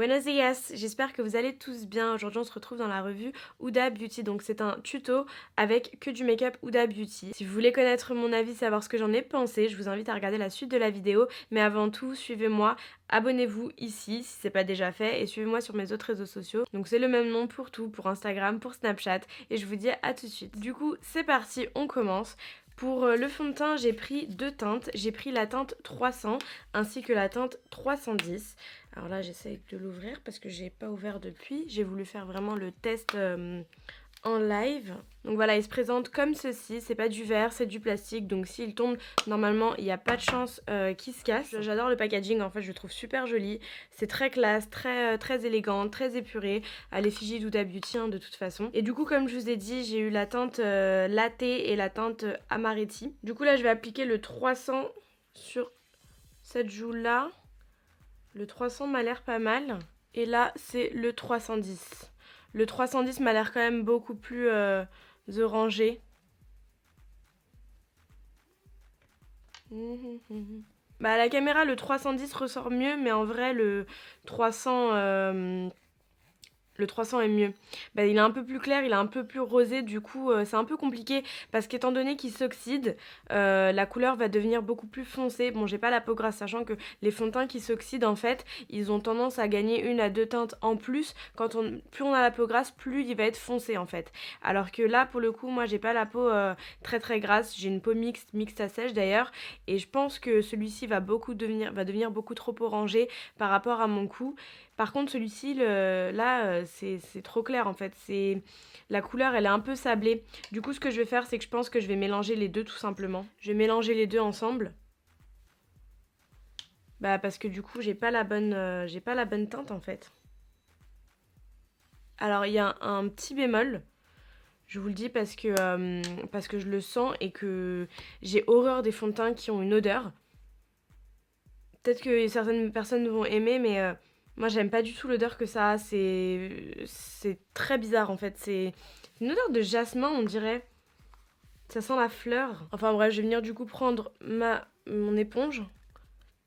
Buenos días, j'espère que vous allez tous bien. Aujourd'hui on se retrouve dans la revue Huda Beauty, donc c'est un tuto avec que du make-up Huda Beauty. Si vous voulez connaître mon avis, savoir ce que j'en ai pensé, je vous invite à regarder la suite de la vidéo, mais avant tout suivez-moi, abonnez-vous ici si c'est pas déjà fait et suivez-moi sur mes autres réseaux sociaux. Donc c'est le même nom pour tout, pour Instagram, pour Snapchat et je vous dis à tout de suite. Du coup c'est parti, on commence. Pour le fond de teint, j'ai pris deux teintes. J'ai pris la teinte 300 ainsi que la teinte 310. Alors là, j'essaye de l'ouvrir parce que j'ai pas ouvert depuis. J'ai voulu faire vraiment le test en live. Donc voilà, il se présente comme ceci. C'est pas du verre, c'est du plastique. Donc s'il tombe, normalement, il n'y a pas de chance qu'il se casse. J'adore le packaging. En fait, je le trouve super joli. C'est très classe, très élégant, très épuré. À l'effigie d'Huda Beauty, hein, de toute façon. Et du coup, comme je vous ai dit, j'ai eu la teinte Latte et la teinte Amaretti. Du coup, là, je vais appliquer le 300 sur cette joue-là. Le 300 m'a l'air pas mal. Et là, c'est le 310. Le 310 m'a l'air quand même beaucoup plus orangé. Bah, à la caméra, le 310 ressort mieux, mais en vrai, le 300... Le 300 est mieux. Bah, il est un peu plus clair, il est un peu plus rosé, du coup c'est un peu compliqué parce qu'étant donné qu'il s'oxyde, la couleur va devenir beaucoup plus foncée. Bon, j'ai pas la peau grasse, sachant que les fonds de teint qui s'oxydent en fait, ils ont tendance à gagner une à deux teintes en plus. Plus on a la peau grasse, plus il va être foncé en fait. Alors que là, pour le coup, moi j'ai pas la peau très grasse, j'ai une peau mixte à sèche d'ailleurs, et je pense que celui-ci va devenir beaucoup trop orangé par rapport à mon cou. Par contre, celui-ci, là, c'est trop clair en fait. La couleur, elle est un peu sablée. Du coup, ce que je vais faire, c'est que je pense que je vais mélanger les deux tout simplement. Je vais mélanger les deux ensemble. Bah, parce que du coup, j'ai pas la bonne teinte en fait. Alors, il y a un petit bémol. Je vous le dis parce que je le sens et que j'ai horreur des fonds de teint qui ont une odeur. Peut-être que certaines personnes vont aimer, mais moi j'aime pas du tout l'odeur que ça a. C'est très bizarre en fait. C'est une odeur de jasmin, on dirait. Ça sent la fleur. Enfin bref, je vais venir du coup prendre mon éponge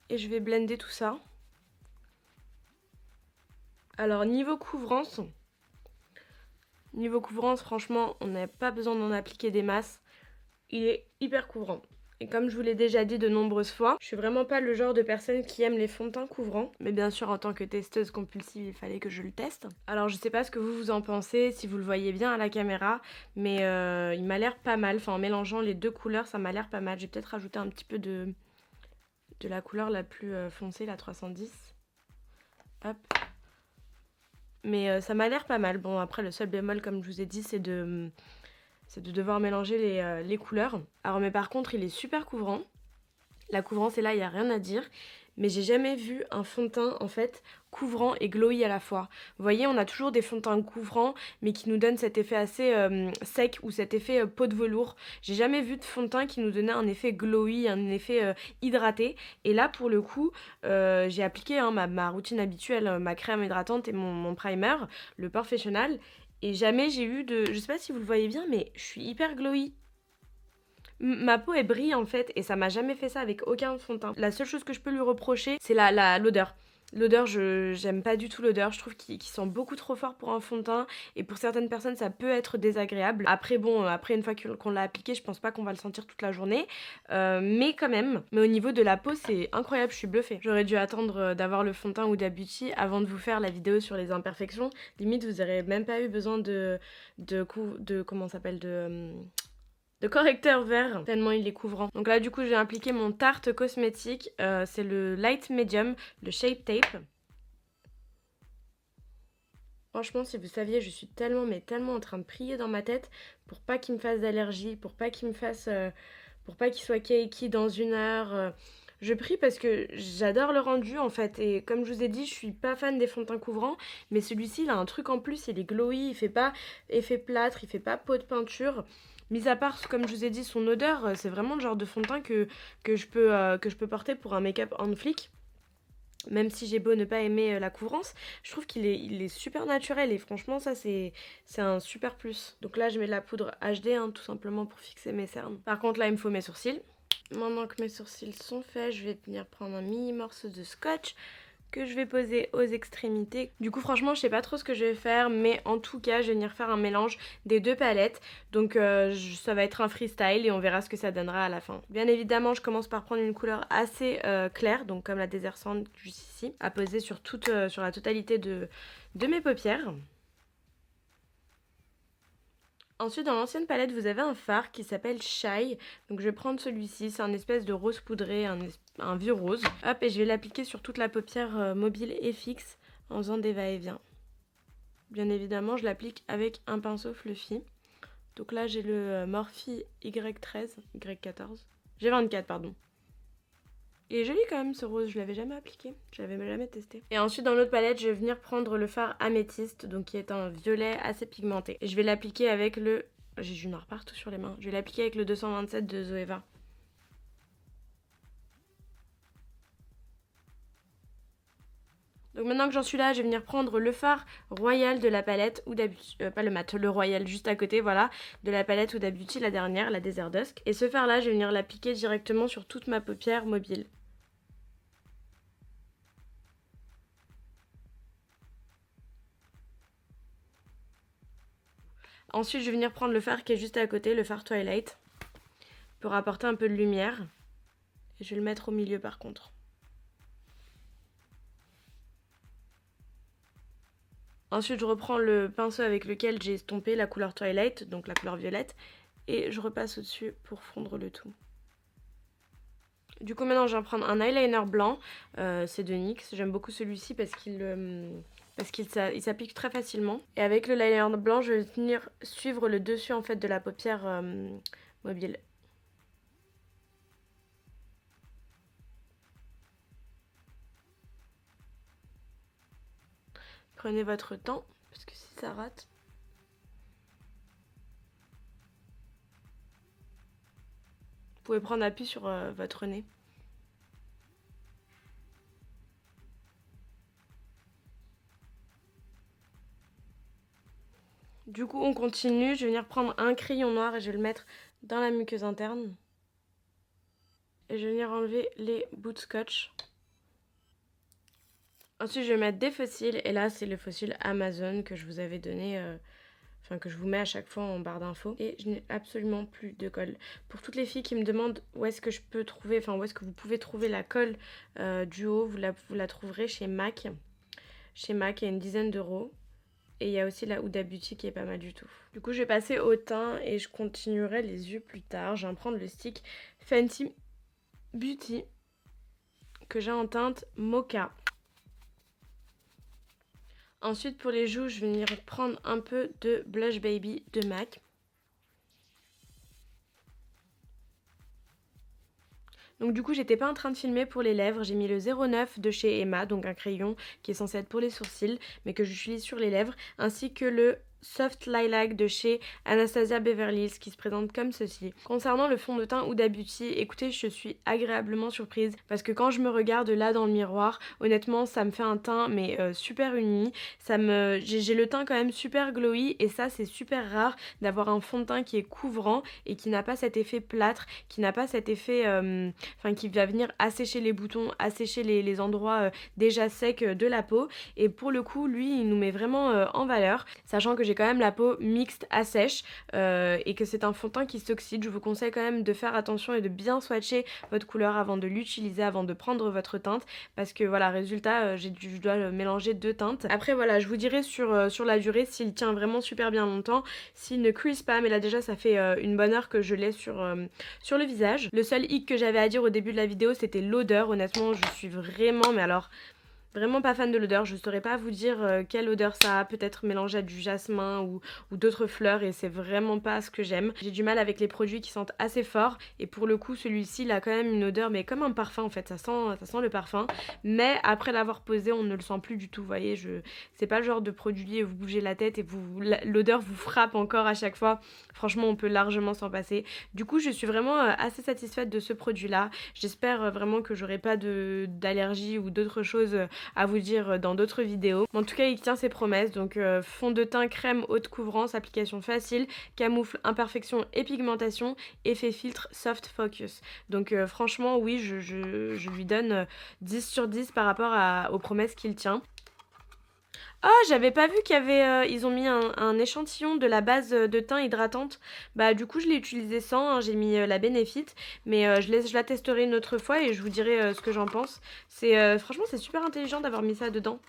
et je vais blender tout ça. Alors niveau couvrance, franchement, on n'a pas besoin d'en appliquer des masses. Il est hyper couvrant. Et comme je vous l'ai déjà dit de nombreuses fois, je suis vraiment pas le genre de personne qui aime les fonds de teint couvrants. Mais bien sûr, en tant que testeuse compulsive, il fallait que je le teste. Alors je sais pas ce que vous en pensez, si vous le voyez bien à la caméra, mais il m'a l'air pas mal. Enfin, en mélangeant les deux couleurs, ça m'a l'air pas mal. J'ai peut-être rajouté un petit peu de la couleur la plus foncée, la 310. Hop. Mais ça m'a l'air pas mal. Bon, après, le seul bémol, comme je vous ai dit, c'est de devoir mélanger les couleurs. Alors mais par contre il est super couvrant. La couvrance est là, il n'y a rien à dire. Mais j'ai jamais vu un fond de teint en fait couvrant et glowy à la fois. Vous voyez, on a toujours des fonds de teint couvrants mais qui nous donnent cet effet assez sec ou cet effet peau de velours. J'ai jamais vu de fond de teint qui nous donnait un effet glowy, un effet hydraté. Et là pour le coup, j'ai appliqué ma routine habituelle, ma crème hydratante et mon primer, le Professional. Et jamais j'ai eu de... Je sais pas si vous le voyez bien, mais je suis hyper glowy. Ma peau est brille en fait, et ça m'a jamais fait ça avec aucun fond de teint. La seule chose que je peux lui reprocher, c'est l'odeur. L'odeur, j'aime pas du tout l'odeur, je trouve qu'il sent beaucoup trop fort pour un fond de teint, et pour certaines personnes ça peut être désagréable. Après bon, après une fois qu'on l'a appliqué, je pense pas qu'on va le sentir toute la journée, mais quand même. Mais au niveau de la peau, c'est incroyable, je suis bluffée. J'aurais dû attendre d'avoir le fond de teint Huda Beauty avant de vous faire la vidéo sur les imperfections. Limite, vous aurez même pas eu besoin de comment ça s'appelle, de correcteur vert, tellement il est couvrant. Donc là du coup j'ai appliqué mon Tarte cosmétique, c'est le Light Medium, le Shape Tape. Franchement si vous saviez, je suis tellement en train de prier dans ma tête pour pas qu'il me fasse d'allergie, pour pas qu'il soit cakey dans une heure. Je prie parce que j'adore le rendu en fait, et comme je vous ai dit, je suis pas fan des fonds de teint couvrants, mais celui-ci il a un truc en plus, il est glowy, il fait pas effet plâtre, il fait pas peau de peinture. Mis à part, comme je vous ai dit, son odeur, c'est vraiment le genre de fond de teint que je peux porter pour un make-up on flic. Même si j'ai beau ne pas aimer la couvrance, je trouve qu'il est super naturel et franchement ça c'est un super plus. Donc là je mets de la poudre HD tout simplement pour fixer mes cernes. Par contre là il me faut mes sourcils. Maintenant que mes sourcils sont faits, je vais venir prendre un mini morceau de scotch que je vais poser aux extrémités. Du coup franchement je sais pas trop ce que je vais faire, mais en tout cas je vais venir faire un mélange des deux palettes. Donc ça va être un freestyle et on verra ce que ça donnera à la fin. Bien évidemment je commence par prendre une couleur assez claire, donc comme la Desert Sand juste ici, à poser sur la totalité de mes paupières. Ensuite, dans l'ancienne palette, vous avez un fard qui s'appelle Shy. Donc je vais prendre celui-ci, c'est un espèce de rose poudré, un vieux rose. Hop, et je vais l'appliquer sur toute la paupière mobile et fixe en faisant des va-et-vient. Bien évidemment, je l'applique avec un pinceau fluffy. Donc là, j'ai le Morphe Y13, Y14. G24, pardon. Il est joli quand même ce rose, je l'avais jamais appliqué, je l'avais jamais testé. Et ensuite dans l'autre palette, je vais venir prendre le fard améthyste, donc qui est un violet assez pigmenté. Et je vais l'appliquer avec le... J'ai du noir partout sur les mains. Je vais l'appliquer avec le 227 de Zoeva. Donc maintenant que j'en suis là, je vais venir prendre le fard Royal de la palette Huda Beauty, pas le mat, le Royal juste à côté, voilà, de la palette Huda Beauty, la dernière, la Desert Dusk. Et ce fard là, je vais venir l'appliquer directement sur toute ma paupière mobile. Ensuite, je vais venir prendre le fard qui est juste à côté, le fard Twilight, pour apporter un peu de lumière. Et je vais le mettre au milieu par contre. Ensuite, je reprends le pinceau avec lequel j'ai estompé la couleur Twilight, donc la couleur violette, et je repasse au-dessus pour fondre le tout. Du coup, maintenant, je vais prendre un eyeliner blanc, c'est de NYX. J'aime beaucoup celui-ci parce qu'il s'applique très facilement. Et avec le liner blanc, je vais venir suivre le dessus en fait de la paupière mobile. Prenez votre temps, parce que si ça rate... Vous pouvez prendre appui sur votre nez. Du coup, on continue. Je vais venir prendre un crayon noir et je vais le mettre dans la muqueuse interne. Et je vais venir enlever les bouts de scotch. Ensuite, je vais mettre des fossiles. Et là, c'est le fossile Amazon que je vous avais donné... que je vous mets à chaque fois en barre d'infos. Et je n'ai absolument plus de colle. Pour toutes les filles qui me demandent où est-ce que je peux trouver, où est-ce que vous pouvez trouver la colle du haut, vous la trouverez chez MAC. Chez MAC, il y a une dizaine d'euros. Et il y a aussi la Huda Beauty qui est pas mal du tout. Du coup, je vais passer au teint et je continuerai les yeux plus tard. Je vais prendre le stick Fenty Beauty que j'ai en teinte Mocha. Ensuite, pour les joues, je vais venir prendre un peu de Blush Baby de MAC. Donc du coup, j'étais pas en train de filmer pour les lèvres. J'ai mis le 09 de chez Emma, donc un crayon qui est censé être pour les sourcils, mais que j'utilise sur les lèvres, ainsi que le Soft Lilac de chez Anastasia Beverly Hills qui se présente comme ceci. Concernant le fond de teint Huda Beauty, écoutez, je suis agréablement surprise parce que quand je me regarde là dans le miroir, honnêtement ça me fait un teint mais super uni. J'ai le teint quand même super glowy et ça c'est super rare d'avoir un fond de teint qui est couvrant et qui n'a pas cet effet plâtre, qui n'a pas cet effet qui va venir assécher les boutons, assécher les endroits déjà secs de la peau. Et pour le coup lui il nous met vraiment en valeur, sachant que j'ai quand même la peau mixte à sèche et que c'est un fond de teint qui s'oxyde. Je vous conseille quand même de faire attention et de bien swatcher votre couleur avant de l'utiliser, avant de prendre votre teinte, parce que voilà, résultat je dois mélanger deux teintes. Après voilà, je vous dirai sur la durée s'il tient vraiment super bien longtemps, s'il ne cuise pas, mais là déjà ça fait une bonne heure que je l'ai sur le visage. Le seul hic que j'avais à dire au début de la vidéo, c'était l'odeur. Honnêtement, je suis vraiment, mais alors vraiment pas fan de l'odeur. Je saurais pas vous dire quelle odeur ça a, peut-être mélangé à du jasmin ou d'autres fleurs, et c'est vraiment pas ce que j'aime. J'ai du mal avec les produits qui sentent assez fort, et pour le coup celui-ci il a quand même une odeur mais comme un parfum en fait, ça sent le parfum, mais après l'avoir posé on ne le sent plus du tout, vous voyez. C'est pas le genre de produit où vous bougez la tête et l'odeur vous frappe encore à chaque fois. Franchement on peut largement s'en passer. Du coup je suis vraiment assez satisfaite de ce produit là. J'espère vraiment que j'aurai pas d'allergie ou d'autres choses à vous dire dans d'autres vidéos. En tout cas, il tient ses promesses. Donc fond de teint crème haute couvrance, application facile, camoufle imperfection et pigmentation, effet filtre soft focus. Donc franchement oui, je lui donne 10 sur 10 par rapport aux promesses qu'il tient. Ah, j'avais pas vu qu'il y avait, ils ont mis un échantillon de la base de teint hydratante. Bah du coup je l'ai utilisé sans, hein, j'ai mis la Benefit, mais je la testerai une autre fois et je vous dirai ce que j'en pense. Franchement c'est super intelligent d'avoir mis ça dedans.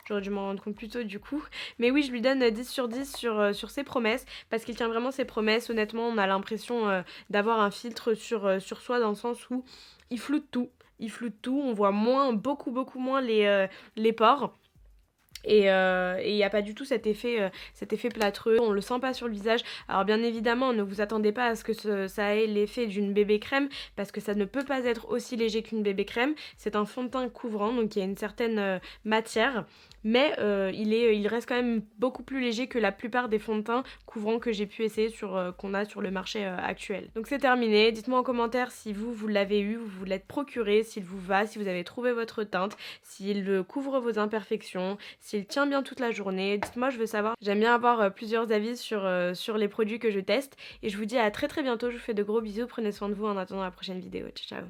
J'aurais dû m'en rendre compte plus tôt du coup. Mais oui, je lui donne 10 sur 10 sur ses promesses, parce qu'il tient vraiment ses promesses. Honnêtement, on a l'impression d'avoir un filtre sur soi, dans le sens où il floute tout. Il floute tout, on voit beaucoup moins les pores. Et il n'y a pas du tout cet effet plâtreux, on le sent pas sur le visage. Alors bien évidemment, ne vous attendez pas à ce que ça ait l'effet d'une bébé crème, parce que ça ne peut pas être aussi léger qu'une bébé crème. C'est un fond de teint couvrant, donc il y a une certaine matière, mais il reste quand même beaucoup plus léger que la plupart des fonds de teint couvrants que j'ai pu essayer qu'on a sur le marché actuel. Donc c'est terminé, dites-moi en commentaire si vous l'avez eu, vous l'êtes procuré, s'il vous va, si vous avez trouvé votre teinte, s'il couvre vos imperfections, s'il tient bien toute la journée. Dites-moi, je veux savoir. J'aime bien avoir plusieurs avis sur les produits que je teste. Et je vous dis à très bientôt. Je vous fais de gros bisous. Prenez soin de vous en attendant la prochaine vidéo. Ciao, ciao.